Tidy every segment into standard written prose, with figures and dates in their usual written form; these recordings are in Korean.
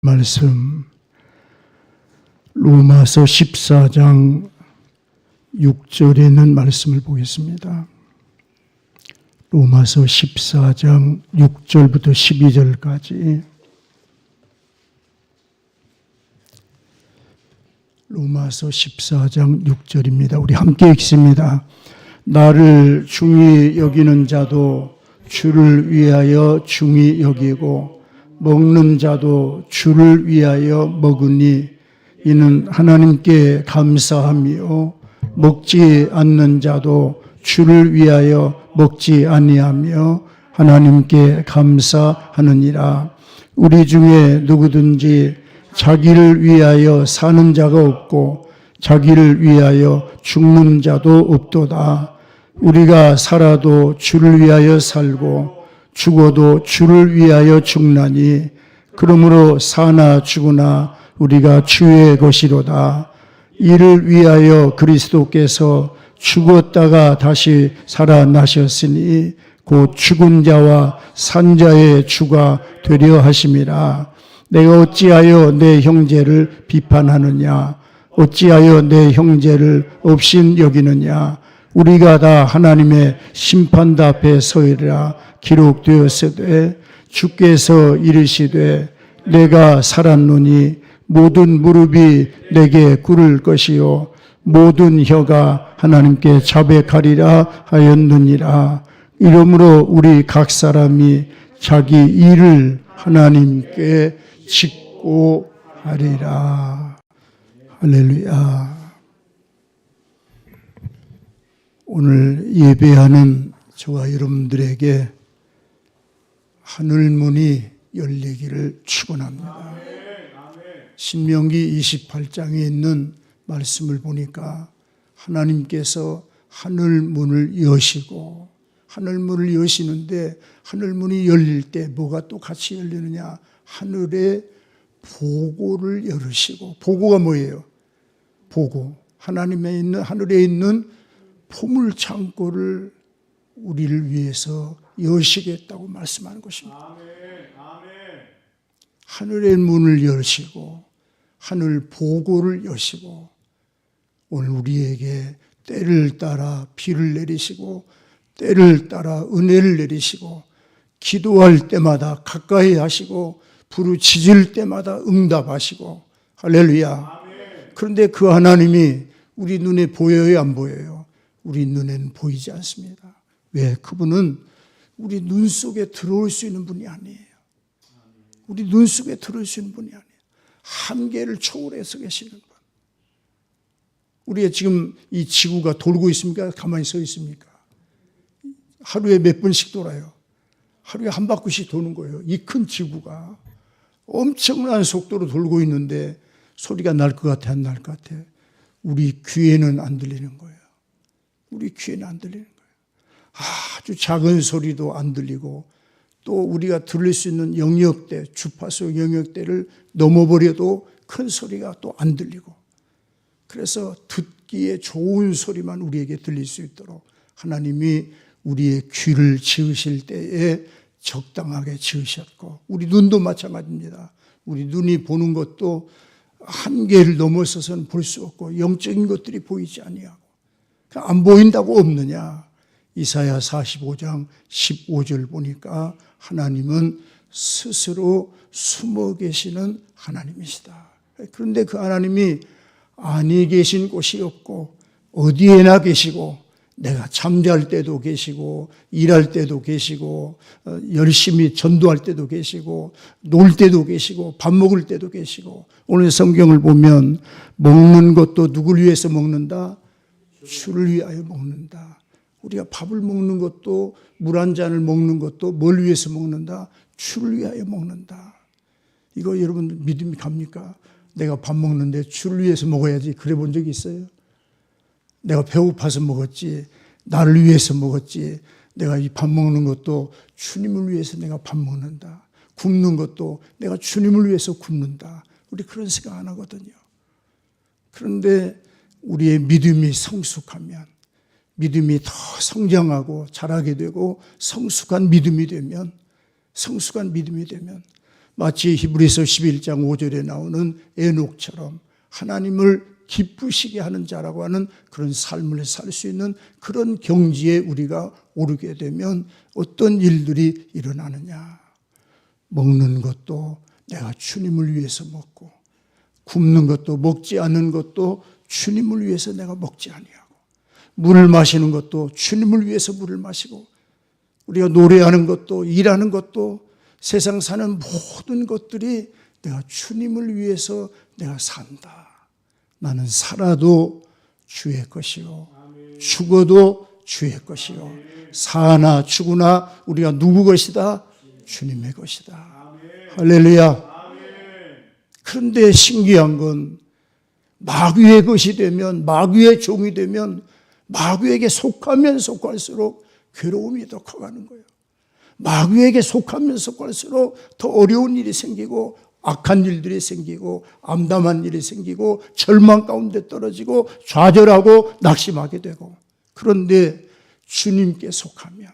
말씀 로마서 14장 6절에 있는 말씀을 보겠습니다. 로마서 14장 6절부터 12절까지 로마서 14장 6절입니다. 우리 함께 읽습니다. 나를 중히 여기는 자도 주를 위하여 중히 여기고 먹는 자도 주를 위하여 먹으니 이는 하나님께 감사하며 먹지 않는 자도 주를 위하여 먹지 아니하며 하나님께 감사하느니라. 우리 중에 누구든지 자기를 위하여 사는 자가 없고 자기를 위하여 죽는 자도 없도다. 우리가 살아도 주를 위하여 살고 죽어도 주를 위하여 죽나니 그러므로 사나 죽으나 우리가 주의 것이로다. 이를 위하여 그리스도께서 죽었다가 다시 살아나셨으니 곧 죽은 자와 산 자의 주가 되려 하심이라. 내가 어찌하여 내 형제를 비판하느냐? 어찌하여 내 형제를 업신 여기느냐? 우리가 다 하나님의 심판대 앞에 서리라 기록되었으되 주께서 이르시되 내가 살았노니 모든 무릎이 내게 꿇을 것이요 모든 혀가 하나님께 자백하리라 하였느니라. 이러므로 우리 각 사람이 자기 일을 하나님께 짓고 하리라. 할렐루야. 오늘 예배하는 저와 여러분들에게 하늘문이 열리기를 축원합니다. 신명기 28장에 있는 말씀을 보니까 하나님께서 하늘문을 여시고 하늘문을 여시는데 하늘문이 열릴 때 뭐가 또 같이 열리느냐? 하늘의 보고를 열으시고, 보고가 뭐예요? 보고. 하나님에 있는, 하늘에 있는 보물창고를 우리를 위해서 여시겠다고 말씀하는 것입니다. 하늘의 문을 여시고 하늘 보고를 여시고 오늘 우리에게 때를 따라 비를 내리시고 때를 따라 은혜를 내리시고 기도할 때마다 가까이 하시고 부르짖을 때마다 응답하시고 할렐루야. 그런데 그 하나님이 우리 눈에 보여요, 안 보여요? 우리 눈에는 보이지 않습니다. 왜? 그분은 우리 눈 속에 들어올 수 있는 분이 아니에요. 우리 눈 속에 들어올 수 있는 분이 아니에요. 한계를 초월해서 계시는 분. 우리가 지금 이 지구가 돌고 있습니까? 가만히 서 있습니까? 하루에 몇 번씩 돌아요. 하루에 한 바퀴씩 도는 거예요. 이 큰 지구가 엄청난 속도로 돌고 있는데 소리가 날 것 같아, 안 날 것 같아? 우리 귀에는 안 들리는 거예요. 우리 귀에는 안 들리는 거예요. 아주 작은 소리도 안 들리고 또 우리가 들릴 수 있는 영역대, 주파수 영역대를 넘어버려도 큰 소리가 또 안 들리고 그래서 듣기에 좋은 소리만 우리에게 들릴 수 있도록 하나님이 우리의 귀를 지으실 때에 적당하게 지으셨고 우리 눈도 마찬가지입니다. 우리 눈이 보는 것도 한계를 넘어서서는 볼 수 없고 영적인 것들이 보이지 아니하고 안 보인다고 없느냐. 이사야 45장 15절 보니까 하나님은 스스로 숨어 계시는 하나님이시다. 그런데 그 하나님이 아니 계신 곳이 없고 어디에나 계시고 내가 잠잘 때도 계시고 일할 때도 계시고 열심히 전도할 때도 계시고 놀 때도 계시고 밥 먹을 때도 계시고 오늘 성경을 보면 먹는 것도 누구를 위해서 먹는다? 주를 위하여 먹는다. 우리가 밥을 먹는 것도 물 한 잔을 먹는 것도 뭘 위해서 먹는다? 주를 위하여 먹는다. 이거 여러분 믿음이 갑니까? 내가 밥 먹는데 주를 위해서 먹어야지 그래 본 적이 있어요? 내가 배고파서 먹었지 나를 위해서 먹었지 내가 이 밥 먹는 것도 주님을 위해서 내가 밥 먹는다. 굶는 것도 내가 주님을 위해서 굶는다. 우리 그런 생각 안 하거든요. 그런데 우리의 믿음이 성숙하면 믿음이 더 성장하고 자라게 되고 성숙한 믿음이 되면 마치 히브리서 11장 5절에 나오는 에녹처럼 하나님을 기쁘시게 하는 자라고 하는 그런 삶을 살 수 있는 그런 경지에 우리가 오르게 되면 어떤 일들이 일어나느냐. 먹는 것도 내가 주님을 위해서 먹고, 굶는 것도, 먹지 않는 것도 주님을 위해서 내가 먹지 아니하고, 물을 마시는 것도 주님을 위해서 물을 마시고, 우리가 노래하는 것도, 일하는 것도, 세상 사는 모든 것들이 내가 주님을 위해서 내가 산다. 나는 살아도 주의 것이요, 죽어도 주의 것이요, 사나 죽으나 우리가 누구 것이다? 주님의 것이다. 할렐루야. 그런데 신기한 건 마귀의 것이 되면, 마귀의 종이 되면 마귀에게 속하면 속할수록 괴로움이 더 커가는 거예요. 마귀에게 속하면 속할수록 더 어려운 일이 생기고, 악한 일들이 생기고, 암담한 일이 생기고, 절망 가운데 떨어지고, 좌절하고 낙심하게 되고. 그런데 주님께 속하면,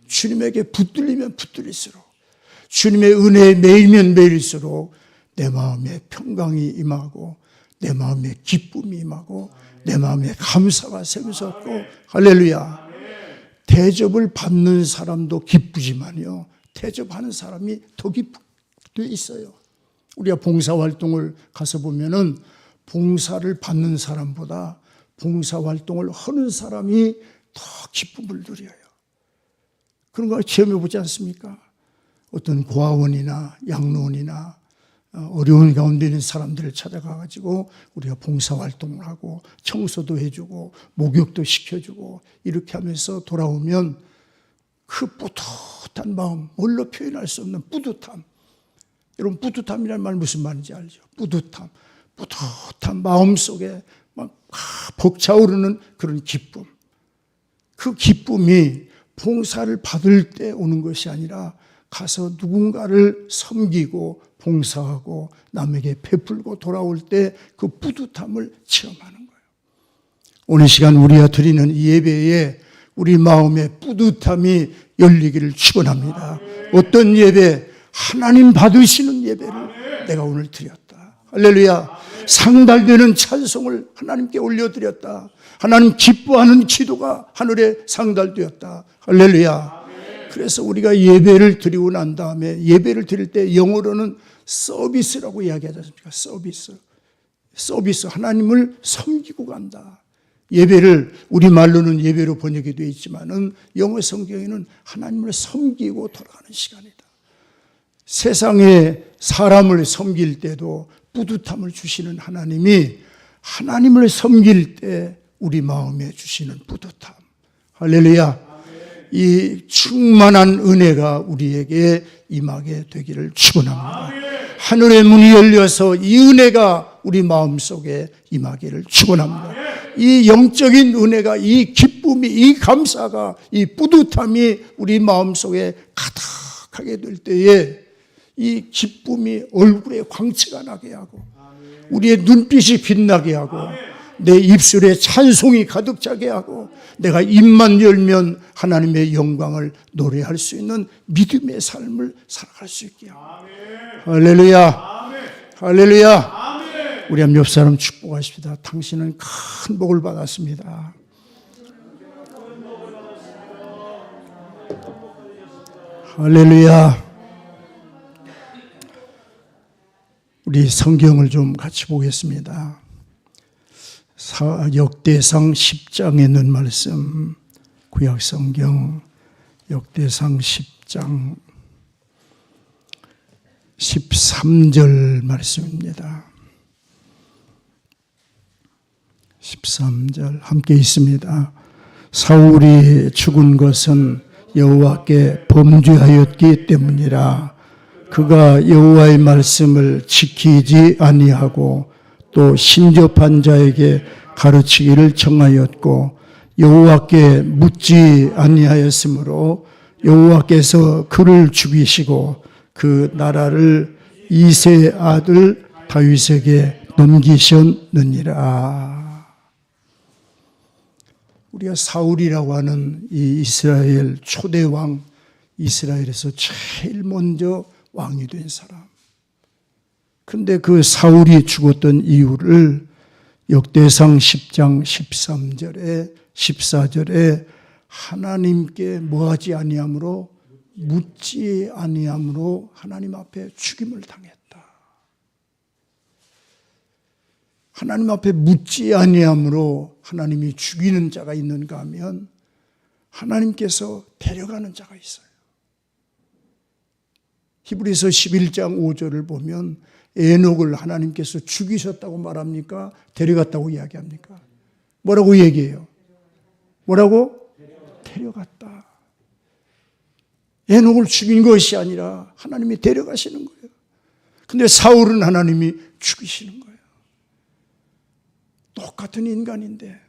주님에게 붙들리면 붙들릴수록, 주님의 은혜에 매이면 매일수록 내 마음에 평강이 임하고, 내 마음에 기쁨이 임하고, 내 마음에 감사가 샘솟고. 할렐루야. 대접을 받는 사람도 기쁘지만요, 대접하는 사람이 더 기쁘게 있어요. 우리가 봉사활동을 가서 보면은 봉사를 받는 사람보다 봉사활동을 하는 사람이 더 기쁨을 누려요. 그런 걸 체험해 보지 않습니까? 어떤 고아원이나 양로원이나 어려운 가운데 있는 사람들을 찾아가가지고 우리가 봉사활동을 하고 청소도 해주고 목욕도 시켜주고 이렇게 하면서 돌아오면 그 뿌듯한 마음, 뭘로 표현할 수 없는 뿌듯함. 여러분, 뿌듯함이라는 말 무슨 말인지 알죠? 뿌듯함, 뿌듯한 마음속에 막 벅차오르는 그런 기쁨. 그 기쁨이 봉사를 받을 때 오는 것이 아니라 가서 누군가를 섬기고 봉사하고 남에게 베풀고 돌아올 때 그 뿌듯함을 체험하는 거예요. 오늘 시간 우리가 드리는 이 예배에 우리 마음의 뿌듯함이 열리기를 축원합니다. 어떤 예배? 하나님 받으시는 예배를 내가 오늘 드렸다. 할렐루야. 상달되는 찬송을 하나님께 올려드렸다. 하나님 기뻐하는 기도가 하늘에 상달되었다. 할렐루야. 그래서 우리가 예배를 드리고 난 다음에, 예배를 드릴 때 영어로는 서비스라고 이야기하지 않습니까? 서비스. 하나님을 섬기고 간다. 예배를 우리말로는 예배로 번역이 되어 있지만은 영어 성경에는 하나님을 섬기고 돌아가는 시간이다. 세상에 사람을 섬길 때도 뿌듯함을 주시는 하나님이 하나님을 섬길 때 우리 마음에 주시는 뿌듯함. 할렐루야. 이 충만한 은혜가 우리에게 임하게 되기를 축원합니다. 하늘의 문이 열려서 이 은혜가 우리 마음속에 임하기를 축원합니다. 이 영적인 은혜가, 이 기쁨이, 이 감사가, 이 뿌듯함이 우리 마음속에 가득하게 될 때에 이 기쁨이 얼굴에 광채가 나게 하고, 우리의 눈빛이 빛나게 하고, 내 입술에 찬송이 가득 차게 하고, 내가 입만 열면 하나님의 영광을 노래할 수 있는 믿음의 삶을 살아갈 수 있게 하고. 할렐루야. 할렐루야. 우리 한 옆 사람 축복하십시다. 당신은 큰 복을 받았습니다. 할렐루야. 우리 성경을 좀 같이 보겠습니다. 역대상 10장에 있는 말씀, 구약성경 역대상 10장 13절 말씀입니다. 13절 함께 있습니다. 사울이 죽은 것은 여호와께 범죄하였기 때문이라. 그가 여호와의 말씀을 지키지 아니하고 또 신접한 자에게 가르치기를 정하였고 여호와께 묻지 아니하였으므로 여호와께서 그를 죽이시고 그 나라를 이새의 아들 다윗에게 넘기셨느니라. 우리가 사울이라고 하는 이 이스라엘 초대왕, 이스라엘에서 제일 먼저 왕이 된 사람. 근데 그 사울이 죽었던 이유를 역대상 10장 13절에 14절에 하나님께 뭐하지 아니함으로 묻지 아니함으로 하나님 앞에 죽임을 당했다. 하나님 앞에 묻지 아니함으로 하나님이 죽이는 자가 있는가 하면 하나님께서 데려가는 자가 있어요. 히브리서 11장 5절을 보면 에녹을 하나님께서 죽이셨다고 말합니까? 데려갔다고 이야기합니까? 뭐라고 얘기해요? 뭐라고? 데려갔다. 에녹을 죽인 것이 아니라 하나님이 데려가시는 거예요. 근데 사울은 하나님이 죽이시는 거예요. 똑같은 인간인데,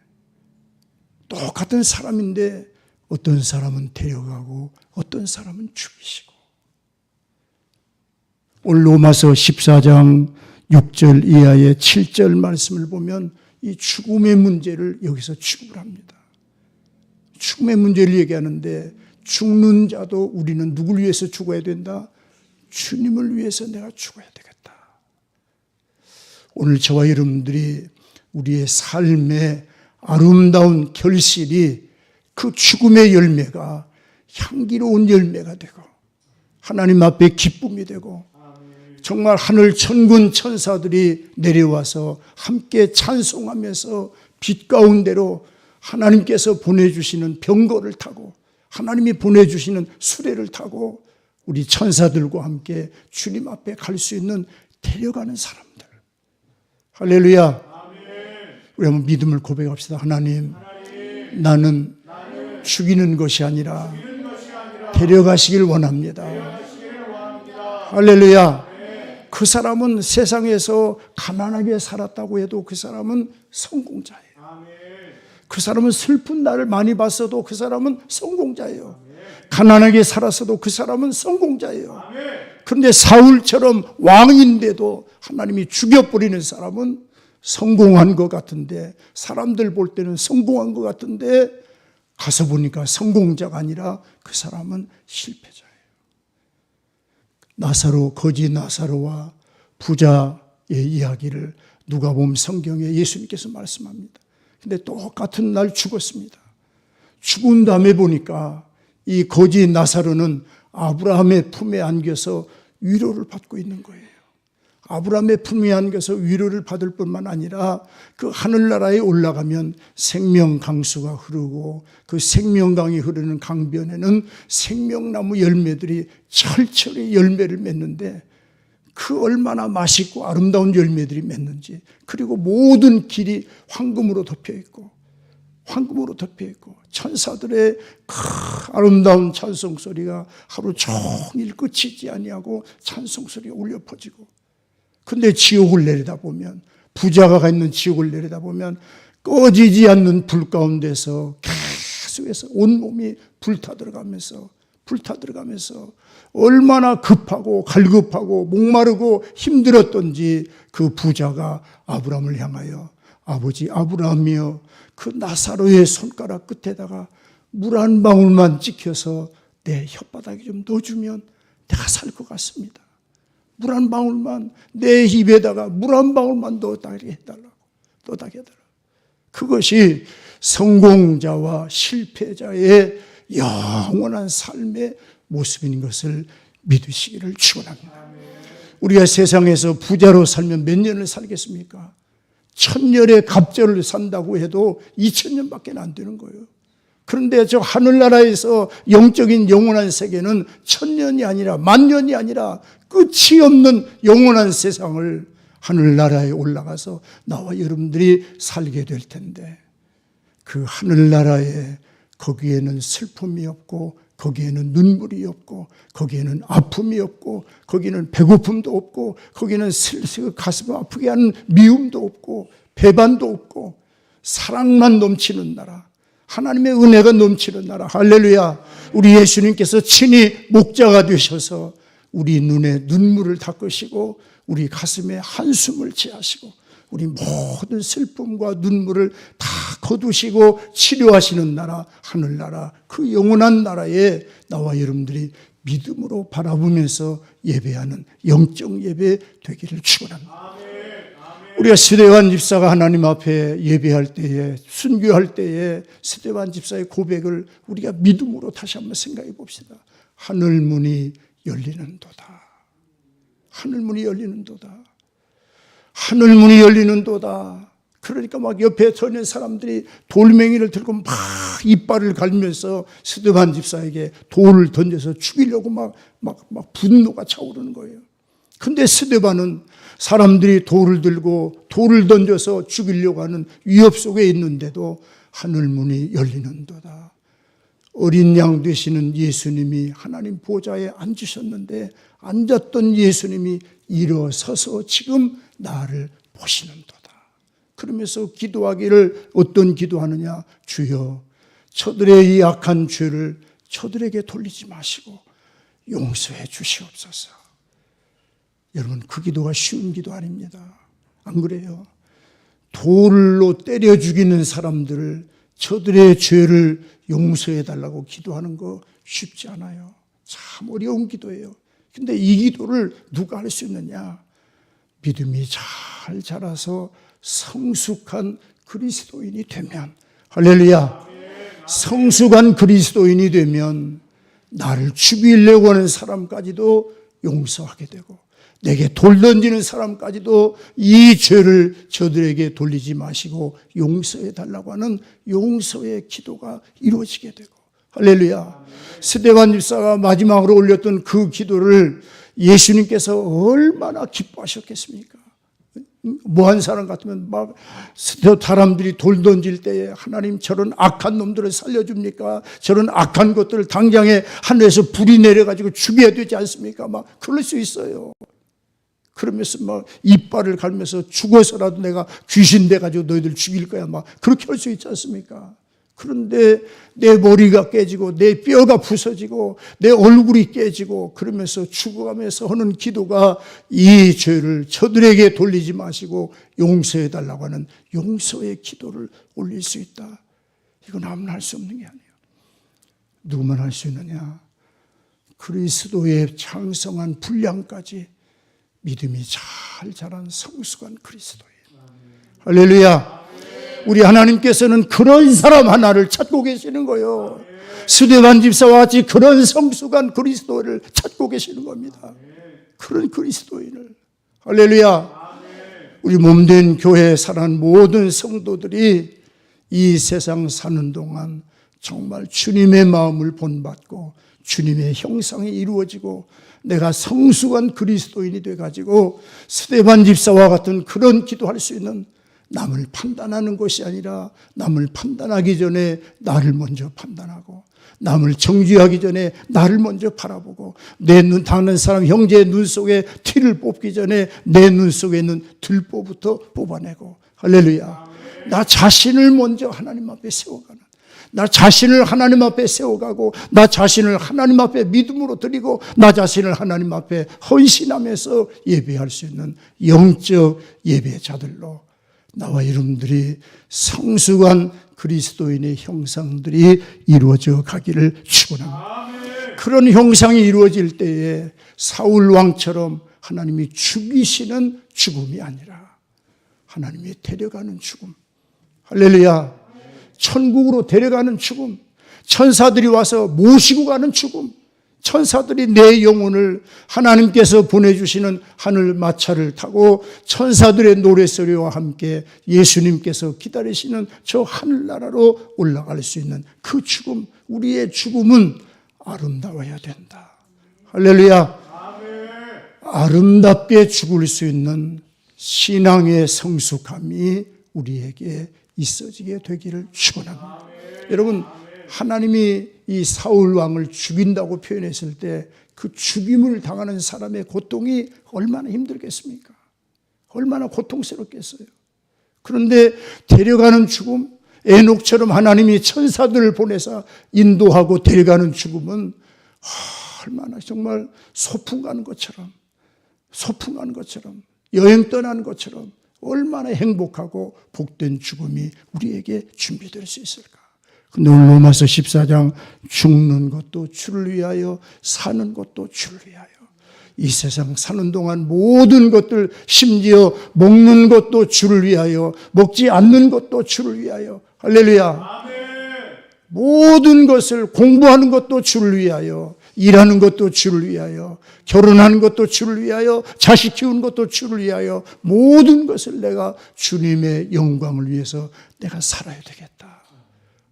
똑같은 사람인데 어떤 사람은 데려가고 어떤 사람은 죽이시고. 오늘 로마서 14장 6절 이하의 7절 말씀을 보면 이 죽음의 문제를 여기서 취급을 합니다. 죽음의 문제를 얘기하는데 죽는 자도 우리는 누굴 위해서 죽어야 된다? 주님을 위해서 내가 죽어야 되겠다. 오늘 저와 여러분들이 우리의 삶의 아름다운 결실이 그 죽음의 열매가 향기로운 열매가 되고 하나님 앞에 기쁨이 되고 정말 하늘 천군 천사들이 내려와서 함께 찬송하면서 빛 가운데로 하나님께서 보내주시는 병거를 타고 하나님이 보내주시는 수레를 타고 우리 천사들과 함께 주님 앞에 갈 수 있는 데려가는 사람들. 할렐루야. 우리 한번 믿음을 고백합시다. 하나님, 나는 죽이는 것이 아니라 데려가시길 원합니다. 할렐루야. 그 사람은 세상에서 가난하게 살았다고 해도 그 사람은 성공자예요. 그 사람은 슬픈 날을 많이 봤어도 그 사람은 성공자예요. 가난하게 살았어도 그 사람은 성공자예요. 그런데 사울처럼 왕인데도 하나님이 죽여버리는 사람은 성공한 것 같은데, 사람들 볼 때는 성공한 것 같은데 가서 보니까 성공자가 아니라 그 사람은 실패자예요. 나사로, 거지 나사로와 부자의 이야기를 누가복음 성경에 예수님께서 말씀합니다. 근데 똑같은 날 죽었습니다. 죽은 다음에 보니까 이 거지 나사로는 아브라함의 품에 안겨서 위로를 받고 있는 거예요. 아브라함의 품에 안겨서 위로를 받을 뿐만 아니라 그 하늘나라에 올라가면 생명 강수가 흐르고 그 생명강이 흐르는 강변에는 생명나무 열매들이 철철이 열매를 맺는데 그 얼마나 맛있고 아름다운 열매들이 맺는지, 그리고 모든 길이 황금으로 덮여있고 천사들의 아름다운 찬송소리가 하루 종일 끝이지 아니하고 찬송소리가 울려 퍼지고, 근데 지옥을 내려다보면, 부자가 가 있는 지옥을 내려다보면 꺼지지 않는 불 가운데서 계속해서 온몸이 불타들어가면서 얼마나 급하고 갈급하고 목마르고 힘들었던지 그 부자가 아브라함을 향하여 아버지 아브라함이여, 그 나사로의 손가락 끝에다가 물 한 방울만 찍혀서 내 혓바닥에 좀 넣어주면 내가 살 것 같습니다. 물 한 방울만, 내 입에다가 물 한 방울만 넣어다게 해달라고. 그것이 성공자와 실패자의 영원한 삶의 모습인 것을 믿으시기를 축원합니다. 우리가 세상에서 부자로 살면 몇 년을 살겠습니까? 1000년의 갑절을 산다고 해도 2000년밖에 안 되는 거예요. 그런데 저 하늘나라에서 영적인 영원한 세계는 1000년이 아니라 10,000년이 아니라 끝이 없는 영원한 세상을 하늘나라에 올라가서 나와 여러분들이 살게 될 텐데, 그 하늘나라에 거기에는 슬픔이 없고 거기에는 눈물이 없고 거기에는 아픔이 없고 거기는 배고픔도 없고 거기는 가슴 아프게 하는 미움도 없고 배반도 없고 사랑만 넘치는 나라, 하나님의 은혜가 넘치는 나라. 할렐루야. 우리 예수님께서 친히 목자가 되셔서 우리 눈에 눈물을 닦으시고 우리 가슴에 한숨을 취하시고 우리 모든 슬픔과 눈물을 다 거두시고 치료하시는 나라, 하늘나라, 그 영원한 나라에 나와 여러분들이 믿음으로 바라보면서 예배하는 영적 예배 되기를 축원합니다. 우리가 스데반 집사가 하나님 앞에 예배할 때에, 순교할 때에 스데반 집사의 고백을 우리가 믿음으로 다시 한번 생각해 봅시다. 하늘문이 열리는도다. 하늘문이 열리는도다. 하늘문이 열리는도다. 그러니까 막 옆에 서 있는 사람들이 돌멩이를 들고 막 이빨을 갈면서 스데반 집사에게 돌을 던져서 죽이려고 막 분노가 차오르는 거예요. 근데 스데반은 사람들이 돌을 들고 돌을 던져서 죽이려고 하는 위협 속에 있는데도 하늘문이 열리는도다. 어린 양 되시는 예수님이 하나님 보좌에 앉으셨는데 앉았던 예수님이 일어서서 지금 나를 보시는도다. 그러면서 기도하기를 어떤 기도하느냐? 주여, 저들의 이 악한 죄를 저들에게 돌리지 마시고 용서해 주시옵소서. 여러분, 그 기도가 쉬운 기도 아닙니다. 안 그래요? 돌로 때려 죽이는 사람들을 저들의 죄를 용서해 달라고 기도하는 거 쉽지 않아요. 참 어려운 기도예요. 근데 이 기도를 누가 할 수 있느냐? 믿음이 잘 자라서 성숙한 그리스도인이 되면, 할렐루야, 성숙한 그리스도인이 되면 나를 죽이려고 하는 사람까지도 용서하게 되고, 내게 돌 던지는 사람까지도 이 죄를 저들에게 돌리지 마시고 용서해 달라고 하는 용서의 기도가 이루어지게 되고, 할렐루야. 스데반 집사가 마지막으로 올렸던 그 기도를 예수님께서 얼마나 기뻐하셨겠습니까? 뭐한 사람 같으면 막 사람들이 돌 던질 때에 하나님 저런 악한 놈들을 살려줍니까? 저런 악한 것들을 당장에 하늘에서 불이 내려가지고 죽여야 되지 않습니까? 막 그럴 수 있어요. 그러면서 막 이빨을 갈면서 죽어서라도 내가 귀신 돼가지고 너희들 죽일 거야. 막 그렇게 할 수 있지 않습니까? 그런데 내 머리가 깨지고 내 뼈가 부서지고 내 얼굴이 깨지고 그러면서 죽어가면서 하는 기도가 이 죄를 저들에게 돌리지 마시고 용서해 달라고 하는 용서의 기도를 올릴 수 있다. 이건 아무나 할 수 없는 게 아니에요. 누구만 할 수 있느냐? 그리스도의 창성한 분량까지 믿음이 잘 자란 성숙한 그리스도인. 할렐루야. 우리 하나님께서는 그런 사람 하나를 찾고 계시는 거예요. 스데반 집사와 같이 그런 성숙한 그리스도를 찾고 계시는 겁니다. 그런 그리스도인을. 할렐루야. 우리 몸된 교회에 사는 모든 성도들이 이 세상 사는 동안 정말 주님의 마음을 본받고 주님의 형상이 이루어지고 내가 성숙한 그리스도인이 돼가지고 스데반 집사와 같은 그런 기도할 수 있는, 남을 판단하는 것이 아니라 남을 판단하기 전에 나를 먼저 판단하고 남을 정죄하기 전에 나를 먼저 바라보고 내 눈 닿는 사람 형제의 눈 속에 티를 뽑기 전에 내 눈 속에 있는 들보부터 뽑아내고, 할렐루야. 나 자신을 먼저 하나님 앞에 세워가는, 나 자신을 하나님 앞에 세워가고 나 자신을 하나님 앞에 믿음으로 드리고 나 자신을 하나님 앞에 헌신하면서 예배할 수 있는 영적 예배자들로 나와 여러분들이 성숙한 그리스도인의 형상들이 이루어져 가기를 축원합니다. 그런 형상이 이루어질 때에 사울 왕처럼 하나님이 죽이시는 죽음이 아니라 하나님이 데려가는 죽음, 할렐루야. 천국으로 데려가는 죽음, 천사들이 와서 모시고 가는 죽음, 천사들이 내 영혼을 하나님께서 보내주시는 하늘 마차를 타고 천사들의 노랫소리와 함께 예수님께서 기다리시는 저 하늘나라로 올라갈 수 있는 그 죽음, 우리의 죽음은 아름다워야 된다. 할렐루야. 아름답게 죽을 수 있는 신앙의 성숙함이 우리에게 있어지게 되기를 축원합니다. 여러분, 하나님이 이 사울 왕을 죽인다고 표현했을 때 그 죽임을 당하는 사람의 고통이 얼마나 힘들겠습니까? 얼마나 고통스럽겠어요. 그런데 데려가는 죽음, 에녹처럼 하나님이 천사들을 보내서 인도하고 데려가는 죽음은 얼마나 정말 소풍 가는 것처럼, 여행 떠나는 것처럼 얼마나 행복하고 복된 죽음이 우리에게 준비될 수 있을까? 근데 오늘 로마서 14장 죽는 것도 주를 위하여 사는 것도 주를 위하여. 이 세상 사는 동안 모든 것들 심지어 먹는 것도 주를 위하여 먹지 않는 것도 주를 위하여. 할렐루야. 아멘. 모든 것을 공부하는 것도 주를 위하여 일하는 것도 주를 위하여 결혼하는 것도 주를 위하여 자식 키우는 것도 주를 위하여 모든 것을 내가 주님의 영광을 위해서 내가 살아야 되겠다.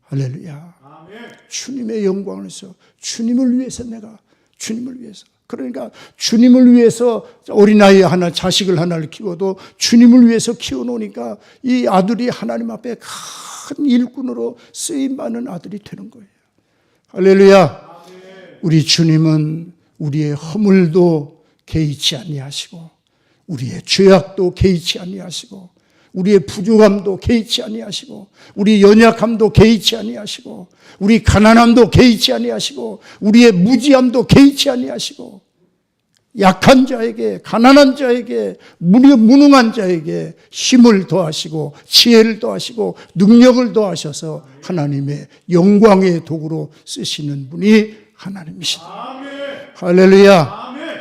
할렐루야. 아멘. 주님의 영광을 위해서 주님을 위해서 내가 주님을 위해서 그러니까 주님을 위해서 어린아이 하나 자식을 하나를 키워도 주님을 위해서 키워놓으니까 이 아들이 하나님 앞에 큰 일꾼으로 쓰임받는 아들이 되는 거예요. 할렐루야. 우리 주님은 우리의 허물도 개의치 아니하시고 우리의 죄악도 개의치 아니하시고 우리의 부족함도 개의치 아니하시고 우리 연약함도 개의치 아니하시고 우리 가난함도 개의치 아니하시고 우리의 무지함도 개의치 아니하시고 약한 자에게 가난한 자에게 무능한 자에게 힘을 더하시고 지혜를 더하시고 능력을 더하셔서 하나님의 영광의 도구로 쓰시는 분이 하나님이시다. 아멘. 할렐루야. 아멘.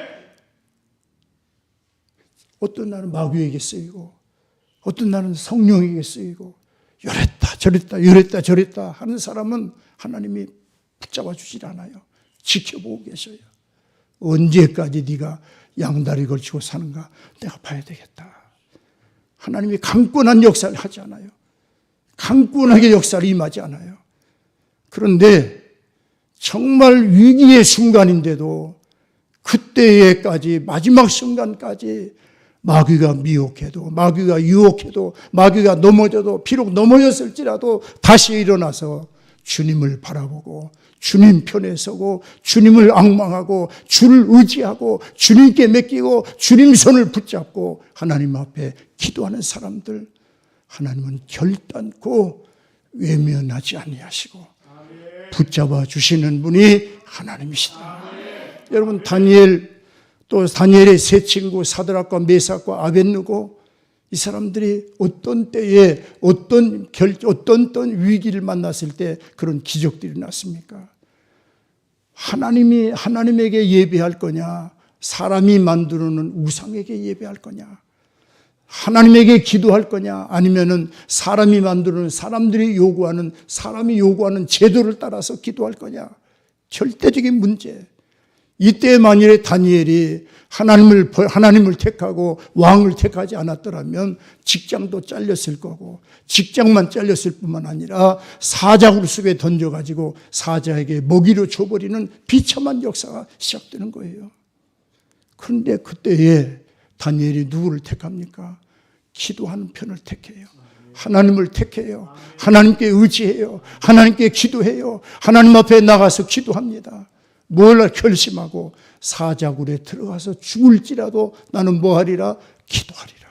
어떤 날은 마귀에게 쓰이고 어떤 날은 성령에게 쓰이고 이랬다 저랬다 하는 사람은 하나님이 붙잡아 주질 않아요. 지켜보고 계셔요. 언제까지 네가 양다리 걸치고 사는가 내가 봐야 되겠다. 하나님이 강권한 역사를 하지 않아요. 강권하게 역사를 임하지 않아요. 그런데 정말 위기의 순간인데도 그때에까지 마지막 순간까지 마귀가 미혹해도 마귀가 유혹해도 마귀가 넘어져도 비록 넘어졌을지라도 다시 일어나서 주님을 바라보고 주님 편에 서고 주님을 앙망하고 주를 의지하고 주님께 맡기고 주님 손을 붙잡고 하나님 앞에 기도하는 사람들 하나님은 결단코 외면하지 아니하시고 붙잡아 주시는 분이 하나님이시다. 여러분 다니엘 또 다니엘의 세 친구 사드락과 메삭과 아벳느고 이 사람들이 어떤 때에 어떤 위기를 만났을 때 그런 기적들이 났습니까? 하나님에게 예배할 거냐 사람이 만들어놓은 우상에게 예배할 거냐 하나님에게 기도할 거냐 아니면은 사람이 만들어놓은 사람이 요구하는 제도를 따라서 기도할 거냐 절대적인 문제. 이때 만일에 다니엘이 하나님을 택하고 왕을 택하지 않았더라면 직장도 잘렸을 거고 직장만 잘렸을 뿐만 아니라 사자굴 속에 던져가지고 사자에게 먹이로 줘버리는 비참한 역사가 시작되는 거예요. 그런데 그때에 다니엘이 누구를 택합니까? 기도하는 편을 택해요. 하나님을 택해요. 하나님께 의지해요. 하나님께 기도해요. 하나님 앞에 나가서 기도합니다. 뭘 결심하고 사자굴에 들어가서 죽을지라도 나는 뭐하리라? 기도하리라.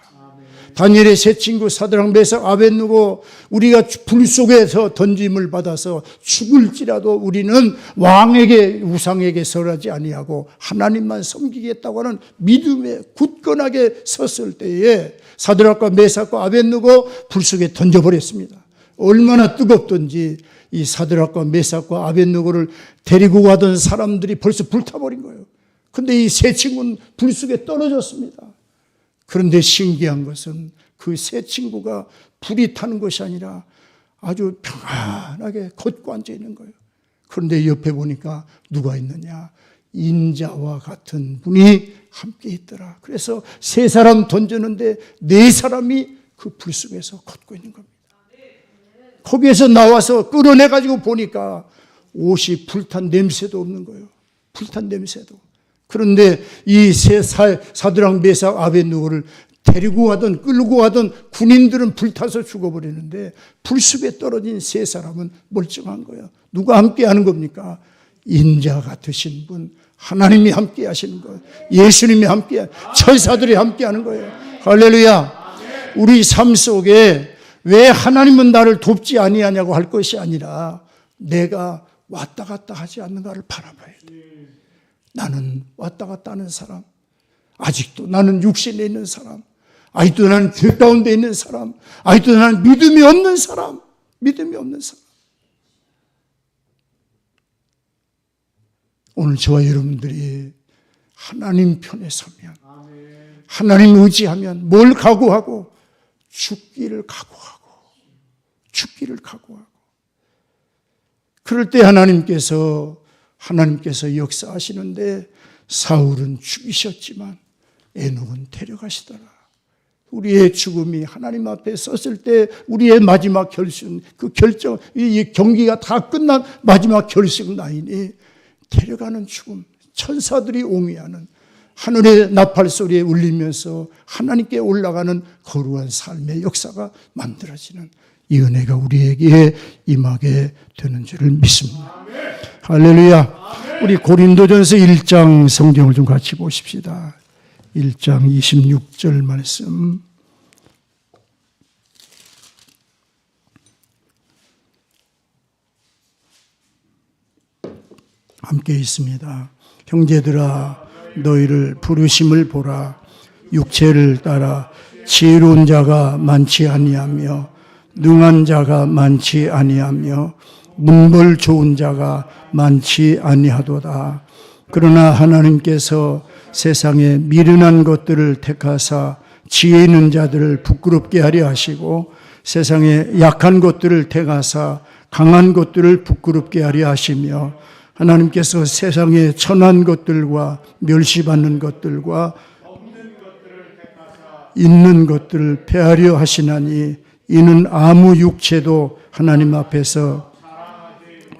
다니엘의 세 친구 사드락 메삭 아벳느고 우리가 불 속에서 던짐을 받아서 죽을지라도 우리는 왕에게 우상에게 설하지 아니하고 하나님만 섬기겠다고 하는 믿음에 굳건하게 섰을 때에 사드락과 메삭과 아벳느고 불 속에 던져버렸습니다. 얼마나 뜨겁던지 이 사드락과 메삭과 아벳느고를 데리고 가던 사람들이 벌써 불타버린 거예요. 그런데 이 세 친구는 불 속에 떨어졌습니다. 그런데 신기한 것은 그 세 친구가 불이 타는 것이 아니라 아주 평안하게 걷고 앉아 있는 거예요. 그런데 옆에 보니까 누가 있느냐? 인자와 같은 분이 함께 있더라. 그래서 세 사람 던졌는데 네 사람이 그 불 속에서 걷고 있는 겁니다. 거기에서 나와서 끌어내가지고 보니까 옷이 불탄 냄새도 없는 거예요. 불탄 냄새도. 그런데 이 세 사드락 메삭 아벳느고를 데리고 가던 끌고 가던 군인들은 불타서 죽어버리는데 불 속에 떨어진 세 사람은 멀쩡한 거예요. 누가 함께 하는 겁니까? 인자 같으신 분, 하나님이 함께 하시는 거예요. 예수님이 함께, 천사들이 함께 하는 거예요. 할렐루야. 우리 삶 속에 왜 하나님은 나를 돕지 아니하냐고 할 것이 아니라 내가 왔다 갔다 하지 않는가를 바라봐야 돼. 나는 왔다 갔다 하는 사람, 아직도 나는 육신에 있는 사람, 아직도 나는 죄 가운데 있는 사람, 아직도 나는 믿음이 없는 사람. 오늘 저와 여러분들이 하나님 편에 서면, 하나님 의지하면 뭘 각오하고? 죽기를 각오하고, 죽기를 각오하고. 그럴 때 하나님께서 역사하시는데, 사울은 죽이셨지만 에녹은 데려가시더라. 우리의 죽음이 하나님 앞에 섰을 때 우리의 마지막 결승, 그 결정, 이 경기가 다 끝난 마지막 결승 라인이 데려가는 죽음, 천사들이 옹이하는 하늘의 나팔 소리에 울리면서 하나님께 올라가는 거룩한 삶의 역사가 만들어지는 이 은혜가 우리에게 임하게 되는 줄을 믿습니다. 할렐루야. 우리 고린도전서 1장 성경을 좀 같이 보십시다. 1장 26절 말씀. 함께 있습니다. 형제들아, 너희를 부르심을 보라. 육체를 따라 지혜로운 자가 많지 아니하며 능한 자가 많지 아니하며 문벌 좋은 자가 많지 아니하도다. 그러나 하나님께서 세상에 미련한 것들을 택하사 지혜 있는 자들을 부끄럽게 하려 하시고 세상에 약한 것들을 택하사 강한 것들을 부끄럽게 하려 하시며 하나님께서 세상에 천한 것들과 멸시받는 것들과 있는 것들을 폐하려 하시나니 이는 아무 육체도 하나님 앞에서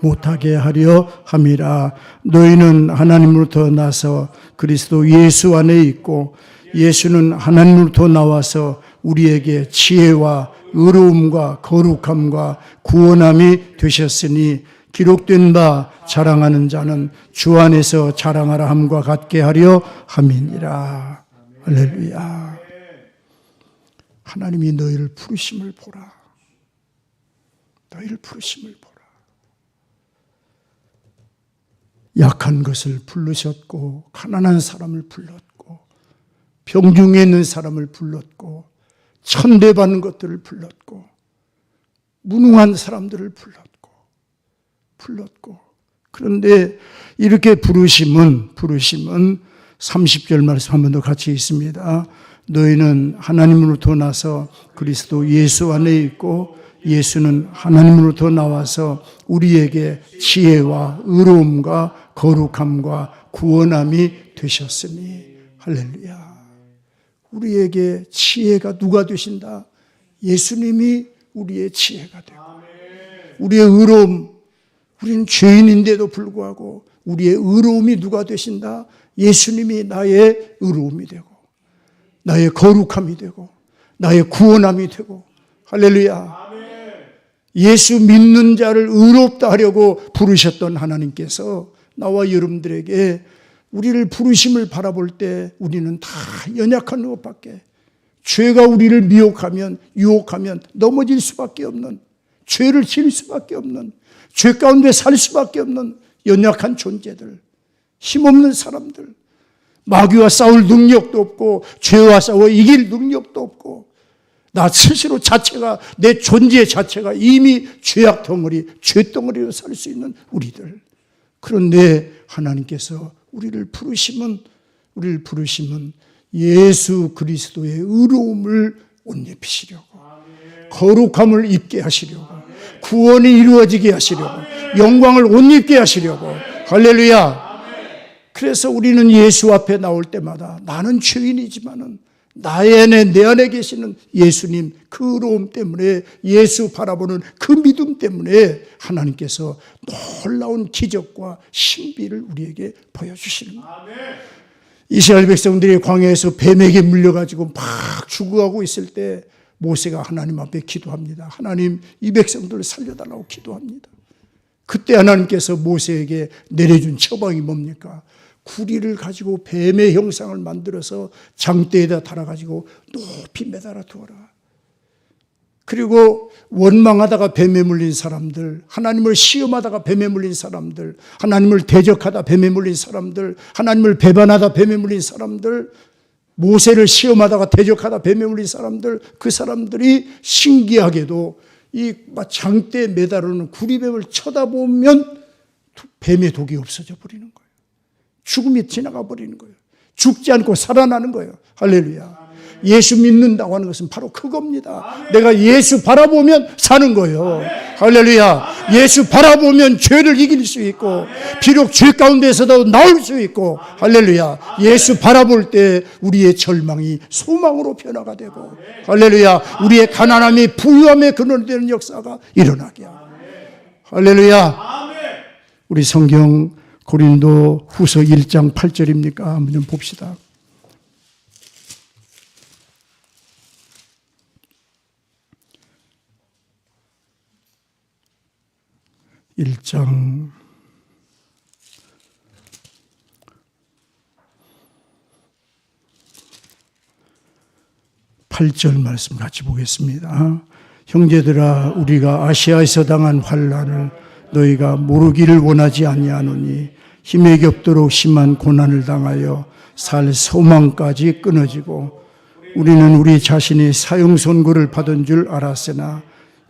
못하게 하려 함이라. 너희는 하나님으로부터 나서 그리스도 예수 안에 있고 예수는 하나님으로부터 나와서 우리에게 지혜와 의로움과 거룩함과 구원함이 되셨으니 기록된 바 자랑하는 자는 주 안에서 자랑하라 함과 같게 하려 함이니라. 할렐루야. 하나님이 너희를 부르심을 보라. 너희를 부르심을 보라. 약한 것을 부르셨고 가난한 사람을 불렀고 병중에 있는 사람을 불렀고 천대받는 것들을 불렀고 무능한 사람들을 불렀고 그런데 이렇게 부르심은 30절 말씀 한 번 더 같이 있습니다. 너희는 하나님으로부터 나서 그리스도 예수 안에 있고 예수는 하나님으로부터 나와서 우리에게 지혜와 의로움과 거룩함과 구원함이 되셨으니 할렐루야. 우리에게 지혜가 누가 되신다? 예수님이 우리의 지혜가 되고 우리의 의로움, 우리는 죄인인데도 불구하고 우리의 의로움이 누가 되신다? 예수님이 나의 의로움이 되고 나의 거룩함이 되고 나의 구원함이 되고 할렐루야. 예수 믿는 자를 의롭다 하려고 부르셨던 하나님께서 나와 여러분들에게 우리를 부르심을 바라볼 때 우리는 다 연약한 것밖에, 죄가 우리를 미혹하면 유혹하면 넘어질 수밖에 없는, 죄를 지을 수밖에 없는, 죄 가운데 살 수밖에 없는 연약한 존재들, 힘없는 사람들, 마귀와 싸울 능력도 없고 죄와 싸워 이길 능력도 없고 나 스스로 자체가, 내 존재 자체가 이미 죄악 덩어리, 죄덩어리로 살 수 있는 우리들. 그런데 하나님께서 우리를 부르시면 예수 그리스도의 의로움을 옷 입히시려고, 거룩함을 입게 하시려고, 구원이 이루어지게 하시려고, 영광을 옷 입게 하시려고. 할렐루야. 그래서 우리는 예수 앞에 나올 때마다 나는 죄인이지만은 내 안에 계시는 예수님 그 의로움 때문에, 예수 바라보는 그 믿음 때문에 하나님께서 놀라운 기적과 신비를 우리에게 보여주시는 거예요. 이스라엘 백성들이 광야에서 뱀에게 물려가지고 막 죽어가고 있을 때 모세가 하나님 앞에 기도합니다. 하나님, 이 백성들을 살려달라고 기도합니다. 그때 하나님께서 모세에게 내려준 처방이 뭡니까? 구리를 가지고 뱀의 형상을 만들어서 장대에다 달아가지고 높이 매달아 두어라. 그리고 원망하다가 뱀에 물린 사람들, 하나님을 시험하다가 뱀에 물린 사람들, 하나님을 대적하다 뱀에 물린 사람들, 하나님을 배반하다 뱀에 물린 사람들, 모세를 시험하다가 대적하다 뱀에 물린 사람들, 그 사람들이 신기하게도 이 장대에 매달아놓은 구리뱀을 쳐다보면 뱀의 독이 없어져 버리는 거예요. 죽음이 지나가 버리는 거예요. 죽지 않고 살아나는 거예요. 할렐루야. 예수 믿는다고 하는 것은 바로 그겁니다. 내가 예수 바라보면 사는 거예요. 할렐루야. 예수 바라보면 죄를 이길 수 있고, 비록 죄 가운데서도 나올 수 있고, 할렐루야. 예수 바라볼 때 우리의 절망이 소망으로 변화가 되고, 할렐루야. 우리의 가난함이 부유함에 근원되는 역사가 일어나게 하고, 할렐루야. 우리 성경 고린도 후서 1장 8절입니까? 한번 좀 봅시다. 1장 8절 말씀 같이 보겠습니다. 형제들아, 우리가 아시아에서 당한 환난을 너희가 모르기를 원하지 아니하노니 힘에 겹도록 심한 고난을 당하여 살 소망까지 끊어지고, 우리는 우리 자신이 사형 선고를 받은 줄 알았으나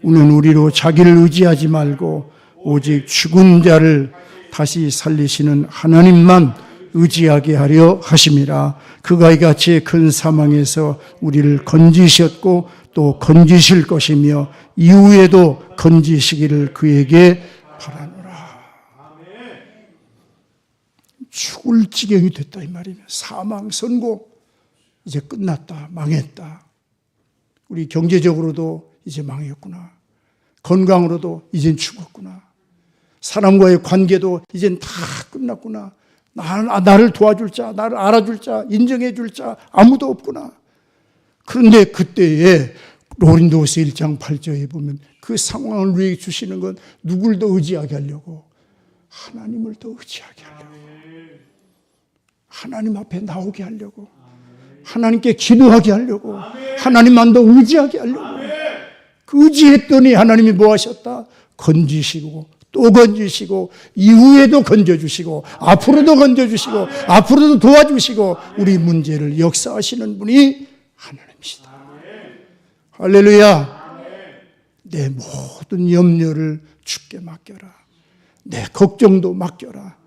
우리는 우리로 자기를 의지하지 말고 오직 죽은 자를 다시 살리시는 하나님만 의지하게 하려 하심이라. 그가 이같이 큰 사망에서 우리를 건지셨고 또 건지실 것이며 이후에도 건지시기를 그에게 바라노라. 죽을 지경이 됐다 이 말이에요. 사망 선고, 이제 끝났다, 망했다. 우리 경제적으로도 이제 망했구나. 건강으로도 이젠 죽었구나. 사람과의 관계도 이젠 다 끝났구나. 나를 도와줄 자, 나를 알아줄 자, 인정해 줄 자 아무도 없구나. 그런데 그때에 고린도후서 1장 8절에 보면 그 상황을 우리에게 주시는 건 누굴 더 의지하게 하려고? 하나님을 더 의지하게 하려고. 하나님 앞에 나오게 하려고. 하나님께 기도하게 하려고. 하나님만 더 의지하게 하려고. 그 의지했더니 하나님이 뭐 하셨다? 건지시고 또 건지시고 이후에도 건져주시고 앞으로도 건져주시고 앞으로도 도와주시고 우리 문제를 역사하시는 분이 하나님이시다. 할렐루야. 내 모든 염려를 주께 맡겨라. 내 걱정도 맡겨라.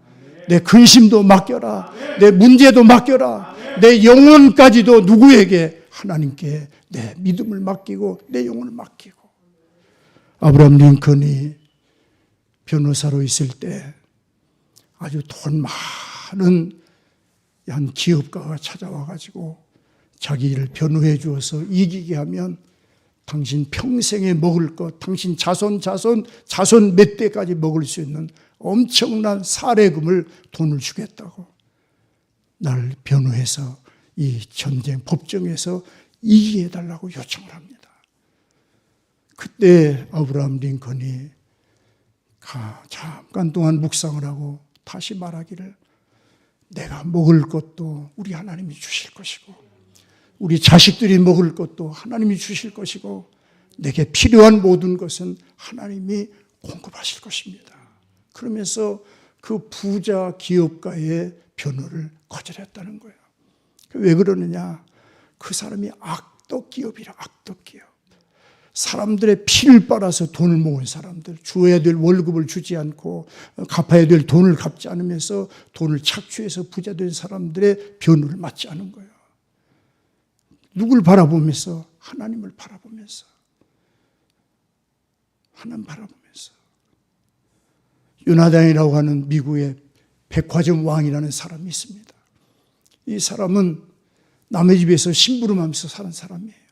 내 근심도 맡겨라. 내 문제도 맡겨라. 내 영혼까지도 누구에게? 하나님께 내 믿음을 맡기고 내 영혼을 맡기고. 아브라함 링컨이 변호사로 있을 때 아주 돈 많은 한 기업가가 찾아와가지고 자기 일을 변호해 주어서 이기게 하면 당신 평생에 먹을 것, 당신 자손 몇 대까지 먹을 수 있는 엄청난 사례금을 돈을 주겠다고 나를 변호해서 이 전쟁 법정에서 이기게 해달라고 요청을 합니다. 그때 아브라함 링컨이 잠깐 동안 묵상을 하고 다시 말하기를, 내가 먹을 것도 우리 하나님이 주실 것이고 우리 자식들이 먹을 것도 하나님이 주실 것이고 내게 필요한 모든 것은 하나님이 공급하실 것입니다. 그러면서 그 부자 기업가의 변호를 거절했다는 거예요. 왜 그러느냐? 그 사람이 악덕 기업이라. 악덕 기업. 사람들의 피를 빨아서 돈을 모은 사람들, 줘야 될 월급을 주지 않고 갚아야 될 돈을 갚지 않으면서 돈을 착취해서 부자 된 사람들의 변호를 맡지 않은 거예요. 누굴 바라보면서? 하나님을 바라보면서. 하나님 바라보면서. 요나단이라고 하는 미국의 백화점 왕이라는 사람이 있습니다. 이 사람은 남의 집에서 심부름하면서 사는 사람이에요.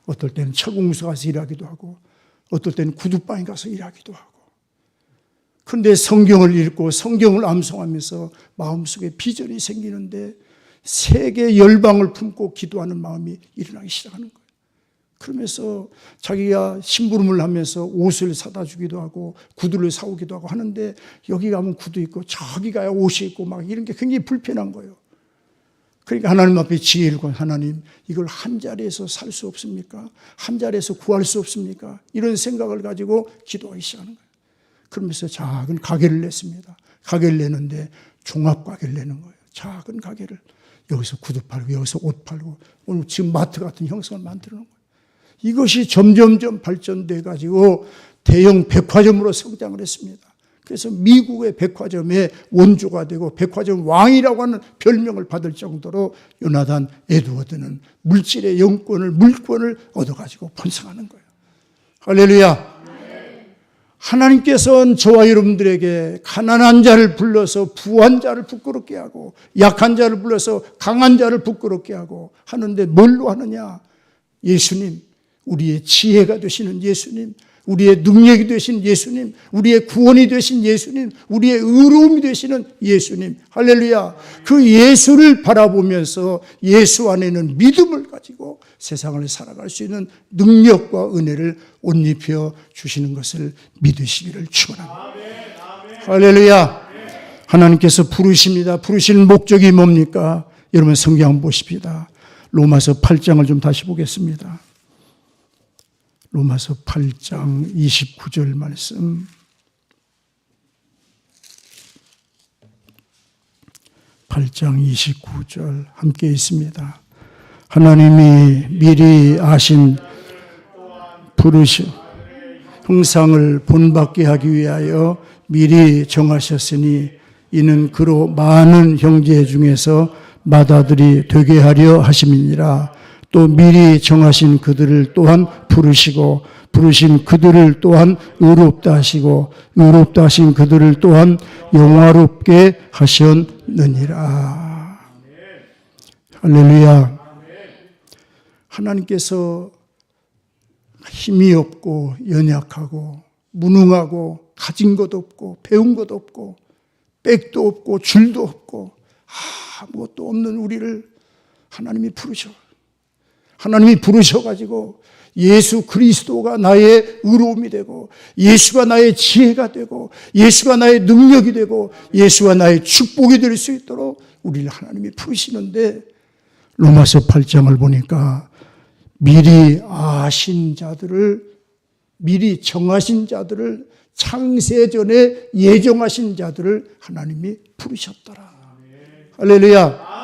어떨 때는 철공소 가서 일하기도 하고 어떨 때는 구두방에 가서 일하기도 하고. 그런데 성경을 읽고 성경을 암송하면서 마음속에 비전이 생기는데 세계 열방을 품고 기도하는 마음이 일어나기 시작하는 거예요. 그러면서 자기가 심부름을 하면서 옷을 사다 주기도 하고 구두를 사오기도 하고 하는데 여기 가면 구두 있고 저기 가야 옷이 있고 막 이런 게 굉장히 불편한 거예요. 그러니까 하나님 앞에 지혜를 구한, 하나님 이걸 한 자리에서 살 수 없습니까? 한 자리에서 구할 수 없습니까? 이런 생각을 가지고 기도하기 시작하는 거예요. 그러면서 작은 가게를 냈습니다. 가게를 내는데 종합가게를 내는 거예요. 작은 가게를. 여기서 구두 팔고 여기서 옷 팔고 오늘 지금 마트 같은 형성을 만드는 거예요. 이것이 점점점 발전돼 가지고 대형 백화점으로 성장을 했습니다. 그래서 미국의 백화점의 원조가 되고 백화점 왕이라고 하는 별명을 받을 정도로 요나단 에드워드는 물질의 물권을 얻어가지고 번성하는 거예요. 할렐루야. 하나님께서는 저와 여러분들에게 가난한 자를 불러서 부한 자를 부끄럽게 하고 약한 자를 불러서 강한 자를 부끄럽게 하고 하는데 뭘로 하느냐? 예수님, 우리의 지혜가 되시는 예수님, 우리의 능력이 되신 예수님, 우리의 구원이 되신 예수님, 우리의 의로움이 되시는 예수님, 할렐루야. 그 예수를 바라보면서 예수 안에는 믿음을 가지고 세상을 살아갈 수 있는 능력과 은혜를 옷 입혀 주시는 것을 믿으시기를 축원합니다. 할렐루야. 하나님께서 부르십니다. 부르시는 목적이 뭡니까? 여러분 성경 한번 보십시다. 로마서 8장을 좀 다시 보겠습니다. 로마서 8장 29절 말씀. 8장 29절 함께 있습니다. 하나님이 미리 아신 부르신 형상을 본받게 하기 위하여 미리 정하셨으니 이는 그로 많은 형제 중에서 맏아들이 되게 하려 하심이니라. 또 미리 정하신 그들을 또한 부르시고 부르신 그들을 또한 의롭다 하시고 의롭다 하신 그들을 또한 영화롭게 하셨느니라. 할렐루야. 하나님께서 힘이 없고 연약하고 무능하고 가진 것 없고 배운 것 없고 백도 없고 줄도 없고 아무것도 없는 우리를 하나님이 부르셔. 하나님이 부르셔가지고 예수 그리스도가 나의 의로움이 되고 예수가 나의 지혜가 되고 예수가 나의 능력이 되고 예수가 나의 축복이 될 수 있도록 우리를 하나님이 부르시는데 로마서 8장을 보니까 미리 아신 자들을 미리 정하신 자들을 창세전에 예정하신 자들을 하나님이 부르셨더라. 할렐루야.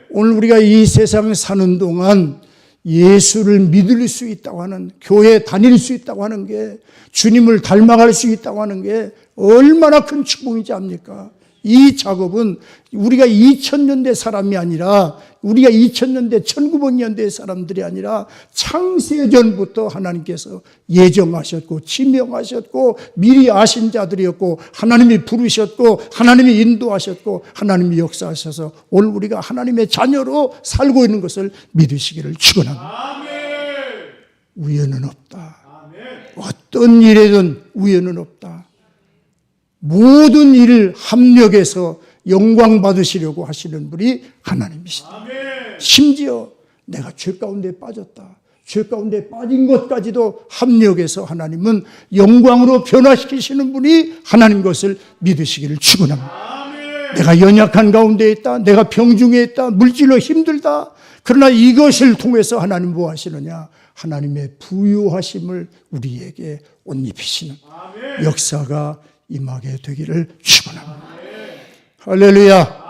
오늘 우리가 이 세상 사는 동안 예수를 믿을 수 있다고 하는, 교회 다닐 수 있다고 하는 게, 주님을 닮아갈 수 있다고 하는 게 얼마나 큰 축복인지 압니까? 이 작업은 우리가 2000년대 사람이 아니라, 우리가 2000년대 1900년대 사람들이 아니라 창세전부터 하나님께서 예정하셨고 지명하셨고 미리 아신 자들이었고 하나님이 부르셨고 하나님이 인도하셨고 하나님이 역사하셔서 오늘 우리가 하나님의 자녀로 살고 있는 것을 믿으시기를 축원합니다. 우연은 없다. 어떤 일에든 우연은 없다. 모든 일을 합력해서 영광 받으시려고 하시는 분이 하나님이시다. 심지어 내가 죄 가운데 빠졌다. 죄 가운데 빠진 것까지도 합력해서 하나님은 영광으로 변화시키시는 분이 하나님 것을 믿으시기를 축원합니다. 내가 연약한 가운데 있다. 내가 병중에 있다. 물질로 힘들다. 그러나 이것을 통해서 하나님 뭐 하시느냐? 하나님의 부유하심을 우리에게 옷 입히시는 역사가 임하게 되기를 축원합니다. 할렐루야.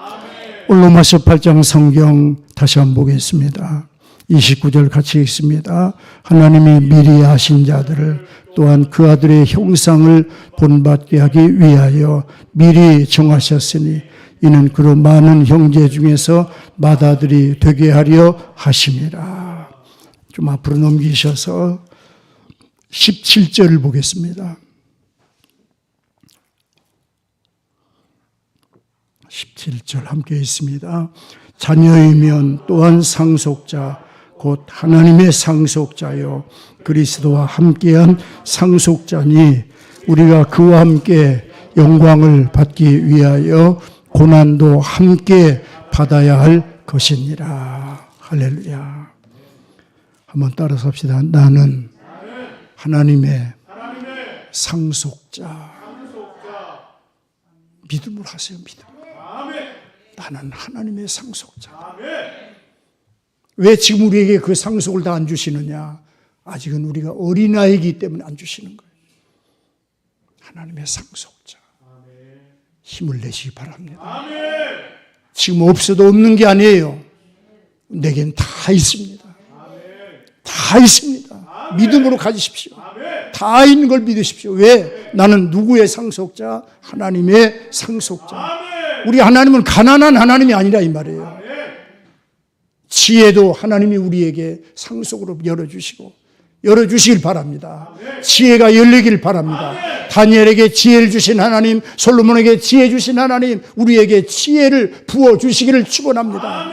오늘 로마서 8장 성경 다시 한번 보겠습니다. 29절 같이 읽습니다. 하나님이 미리 아신 자들을 또한 그 아들의 형상을 본받게 하기 위하여 미리 정하셨으니 이는 그로 많은 형제 중에서 맏아들이 되게 하려 하심이라. 좀 앞으로 넘기셔서 17절을 보겠습니다. 17절 함께 있습니다. 자녀이면 또한 상속자 곧 하나님의 상속자요 그리스도와 함께한 상속자니 우리가 그와 함께 영광을 받기 위하여 고난도 함께 받아야 할 것이니라. 할렐루야. 한번 따라서 합시다. 나는 하나님의 상속자. 믿음으로 하세요. 믿음. 나는 하나님의 상속자. 왜 지금 우리에게 그 상속을 다 안 주시느냐? 아직은 우리가 어린아이이기 때문에 안 주시는 거예요. 하나님의 상속자. 힘을 내시기 바랍니다. 지금 없어도 없는 게 아니에요. 내겐 다 있습니다. 다 있습니다. 믿음으로 가지십시오. 다 있는 걸 믿으십시오. 왜? 나는 누구의 상속자? 하나님의 상속자. 우리 하나님은 가난한 하나님이 아니라 이 말이에요. 지혜도 하나님이 우리에게 상속으로 열어주시길 바랍니다. 지혜가 열리길 바랍니다. 다니엘에게 지혜를 주신 하나님, 솔로몬에게 지혜 주신 하나님, 우리에게 지혜를 부어주시기를 축원합니다.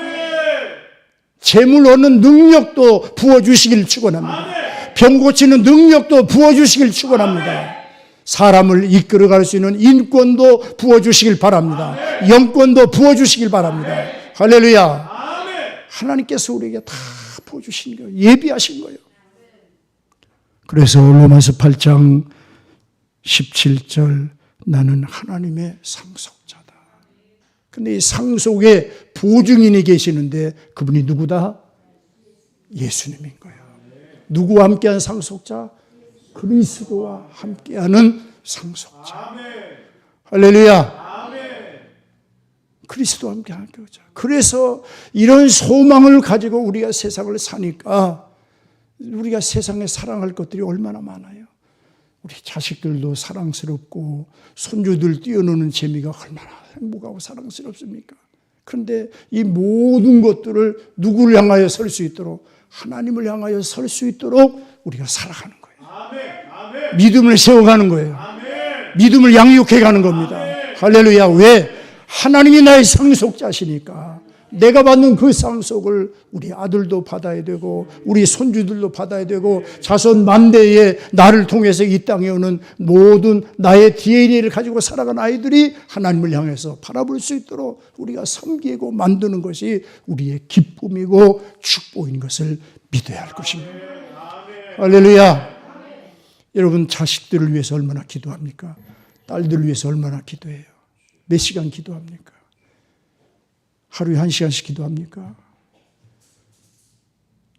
재물 얻는 능력도 부어주시기를 축원합니다. 병 고치는 능력도 부어주시길 축원합니다. 사람을 이끌어갈 수 있는 인권도 부어주시길 바랍니다. 영권도 부어주시길 바랍니다. 할렐루야. 하나님께서 우리에게 다 부어주신 거예요. 예비하신 거예요. 그래서 로마서 8장 17절 나는 하나님의 상속자다. 근데 이 상속에 보증인이 계시는데 그분이 누구다? 예수님인 거예요. 누구와 함께한 상속자? 그리스도와 함께하는 상속자. 할렐루야. 그리스도와 함께하는 거죠. 그래서 이런 소망을 가지고 우리가 세상을 사니까 우리가 세상에 사랑할 것들이 얼마나 많아요. 우리 자식들도 사랑스럽고 손주들 뛰어노는 재미가 얼마나 행복하고 사랑스럽습니까? 그런데 이 모든 것들을 누구를 향하여 설 수 있도록, 하나님을 향하여 설 수 있도록 우리가 살아가는 거예요. 믿음을 세워가는 거예요. 믿음을 양육해가는 겁니다. 할렐루야. 왜? 하나님이 나의 상속자시니까 내가 받는 그 상속을 우리 아들도 받아야 되고 우리 손주들도 받아야 되고 자손 만대에 나를 통해서 이 땅에 오는 모든 나의 DNA를 가지고 살아간 아이들이 하나님을 향해서 바라볼 수 있도록 우리가 섬기고 만드는 것이 우리의 기쁨이고 축복인 것을 믿어야 할 것입니다. 할렐루야. 여러분 자식들을 위해서 얼마나 기도합니까? 딸들을 위해서 얼마나 기도해요? 몇 시간 기도합니까? 하루에 1시간씩 기도합니까?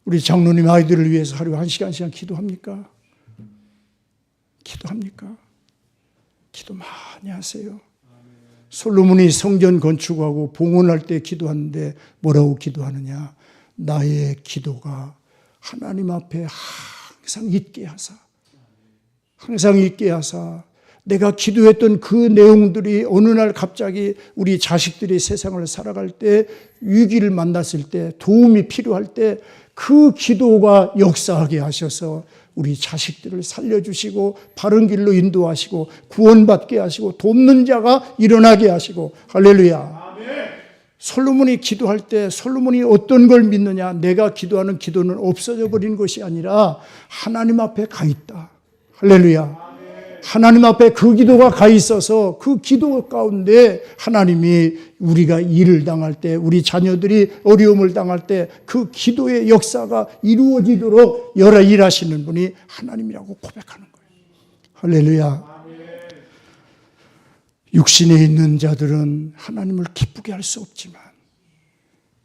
우리 장로님 아이들을 위해서 하루에 1시간씩 기도합니까? 기도합니까? 기도 많이 하세요. 솔로몬이 성전 건축하고 봉헌할 때 기도하는데 뭐라고 기도하느냐? 나의 기도가 하나님 앞에 항상 있게 하사, 항상 있게 하사, 내가 기도했던 그 내용들이 어느 날 갑자기 우리 자식들이 세상을 살아갈 때, 위기를 만났을 때, 도움이 필요할 때 그 기도가 역사하게 하셔서 우리 자식들을 살려주시고 바른 길로 인도하시고 구원받게 하시고 돕는 자가 일어나게 하시고. 할렐루야. 솔로몬이 기도할 때 솔로몬이 어떤 걸 믿느냐? 내가 기도하는 기도는 없어져 버린 것이 아니라 하나님 앞에 가 있다. 할렐루야. 하나님 앞에 그 기도가 가 있어서 그 기도 가운데 하나님이 우리가 일을 당할 때, 우리 자녀들이 어려움을 당할 때 그 기도의 역사가 이루어지도록 일하시는 분이 하나님이라고 고백하는 거예요. 할렐루야. 육신에 있는 자들은 하나님을 기쁘게 할 수 없지만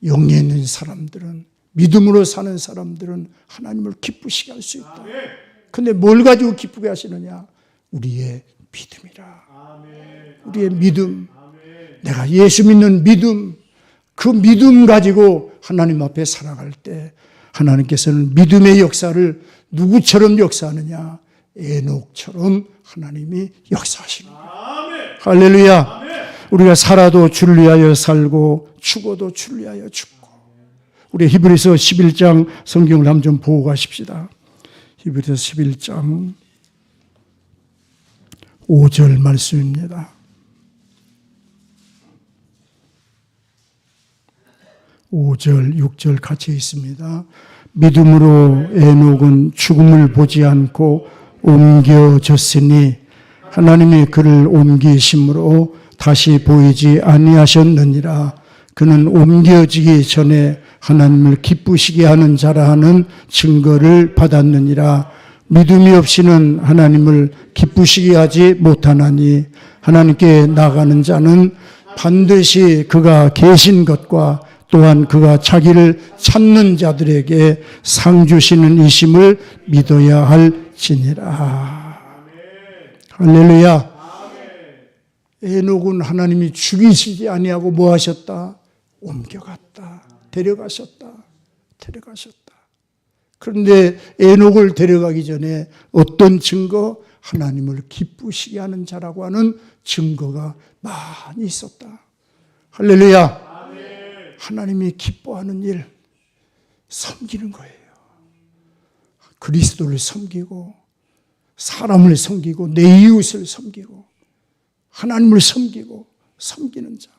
영에 있는 사람들은, 믿음으로 사는 사람들은 하나님을 기쁘시게 할 수 있다. 근데 뭘 가지고 기쁘게 하시느냐? 우리의 믿음이라. 우리의 믿음. 내가 예수 믿는 믿음. 그 믿음 가지고 하나님 앞에 살아갈 때 하나님께서는 믿음의 역사를 누구처럼 역사하느냐? 에녹처럼 하나님이 역사하시는 거예요. 할렐루야. 우리가 살아도 주를 위하여 살고 죽어도 주를 위하여 죽고. 우리 히브리서 11장 성경을 한번 좀 보고 가십시다. 히브리서 11장 5절 말씀입니다. 5절, 6절 같이 있습니다. 믿음으로 에녹은 죽음을 보지 않고 옮겨졌으니 하나님이 그를 옮기심으로 다시 보이지 아니하셨느니라. 그는 옮겨지기 전에 하나님을 기쁘시게 하는 자라 하는 증거를 받았느니라. 믿음이 없이는 하나님을 기쁘시게 하지 못하나니 하나님께 나가는 자는 반드시 그가 계신 것과 또한 그가 자기를 찾는 자들에게 상 주시는 이심을 믿어야 할지니라. 할렐루야. 에녹은 하나님이 죽이시지 아니하고 뭐 하셨다? 옮겨갔다. 데려가셨다. 그런데 에녹을 데려가기 전에 어떤 증거? 하나님을 기쁘시게 하는 자라고 하는 증거가 많이 있었다. 할렐루야. 하나님이 기뻐하는 일, 섬기는 거예요. 그리스도를 섬기고 사람을 섬기고 내 이웃을 섬기고 하나님을 섬기고 섬기는 자.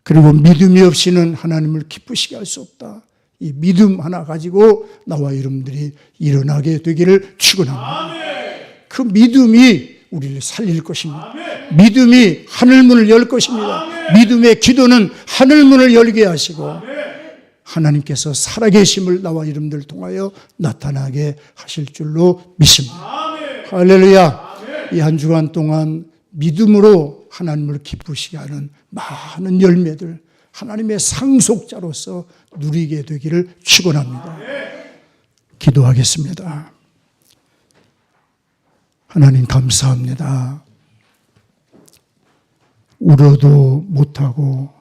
그리고 믿음이 없이는 하나님을 기쁘시게 할 수 없다. 이 믿음 하나 가지고 나와 여러분들이 일어나게 되기를 축원합니다. 그 믿음이 우리를 살릴 것입니다. 믿음이 하늘문을 열 것입니다. 믿음의 기도는 하늘문을 열게 하시고 하나님께서 살아계심을 나와 여러분들 통하여 나타나게 하실 줄로 믿습니다. 할렐루야. 이 한 주간 동안 믿음으로 하나님을 기쁘시게 하는 많은 열매들, 하나님의 상속자로서 누리게 되기를 축원합니다. 기도하겠습니다. 하나님 감사합니다. 울어도 못하고